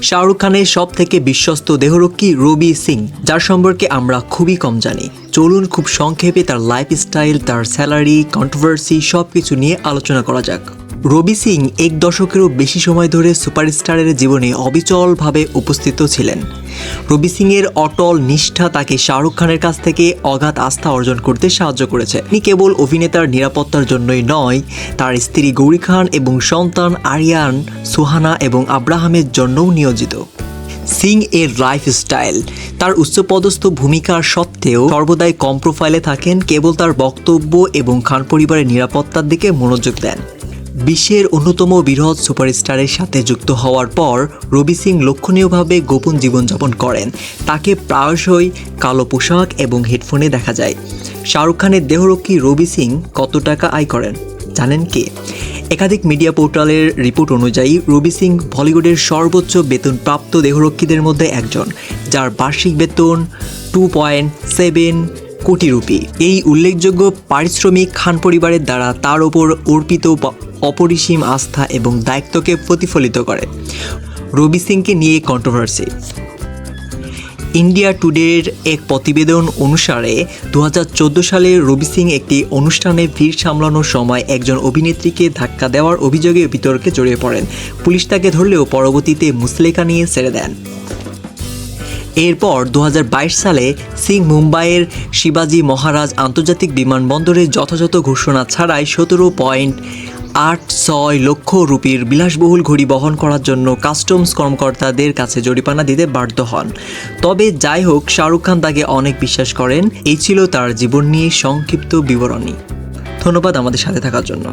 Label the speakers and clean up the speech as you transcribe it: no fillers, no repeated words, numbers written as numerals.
Speaker 1: শাহরুখ খানের সব থেকে বিশ্বস্ত দেহরক্ষী রবি সিং, যার সম্পর্কে আমরা খুবই কম জানি। চলুন খুব সংক্ষেপে তার লাইফস্টাইল, তার স্যালারি, কন্ট্রোভার্সি সবকিছু নিয়ে আলোচনা করা যাক। রবি সিং এক দশকেরও বেশি সময় ধরে সুপারস্টারের জীবনে অবিচলভাবে উপস্থিত ছিলেন। রবি সিংয়ের অটল নিষ্ঠা তাকে শাহরুখ খানের কাছ থেকে অগাধ আস্থা অর্জন করতে সাহায্য করেছে। তিনি কেবল অভিনেতার নিরাপত্তার জন্যই নয়, তার স্ত্রী গৌরী খান এবং সন্তান আরিয়ান, সুহানা এবং আব্রাহামের জন্যও নিয়োজিত। সিং এর লাইফস্টাইল, তার উচ্চপদস্থ ভূমিকার সত্ত্বেও সর্বদাই কম প্রোফাইলে থাকেন, কেবল তার বক্তব্য এবং খান পরিবারের নিরাপত্তার দিকে মনোযোগ দেন। বিশ্বের অন্যতম বৃহৎ সুপারস্টারের সাথে যুক্ত হওয়ার পর রবি সিং লক্ষণীয়ভাবে গোপন জীবনযাপন করেন। তাকে প্রায়শই কালো পোশাক এবং হেডফোনে দেখা যায়। শাহরুখ খানের দেহরক্ষী রবি সিং কত টাকা আয় করেন জানেন কি? একাধিক মিডিয়া পোর্টালের রিপোর্ট অনুযায়ী রবি সিং বলিউডের সর্বোচ্চ বেতনপ্রাপ্ত দেহরক্ষীদের মধ্যে একজন, যার বার্ষিক বেতন 2.7 কোটি রুপি। এই উল্লেখযোগ্য পারিশ্রমিক খান পরিবারের দ্বারা তার ওপর অর্পিত অপরিসীম আস্থা এবং দায়িত্বকে প্রতিফলিত করে। রবি সিংকে নিয়ে কন্ট্রোভার্সি। ইন্ডিয়া টুডের এক প্রতিবেদন অনুসারে 2014 সালে রবি সিং একটি অনুষ্ঠানে ভিড় সামলানোর সময় একজন অভিনেত্রীকে ধাক্কা দেওয়ার অভিযোগে বিতর্কে জড়িয়ে পড়েন। পুলিশ তাকে ধরলেও পরবর্তীতে মুচলেকা নিয়ে ছেড়ে দেন। এরপর 2022 সালে সিং মুম্বাইয়ের শিবাজি মহারাজ আন্তর্জাতিক বিমানবন্দরে যথাযথ ঘোষণা ছাড়াই 17.86 লক্ষ রুপির বিলাসবহুল ঘড়ি বহন করার জন্য কাস্টমস কর্মকর্তাদের কাছে জরিমানা দিতে বাধ্য হন। তবে যাই হোক, শাহরুখ খান তাকে অনেক বিশ্বাস করেন। এই ছিল তার জীবন নিয়ে সংক্ষিপ্ত বিবরণী। ধন্যবাদ আমাদের সাথে থাকার জন্য।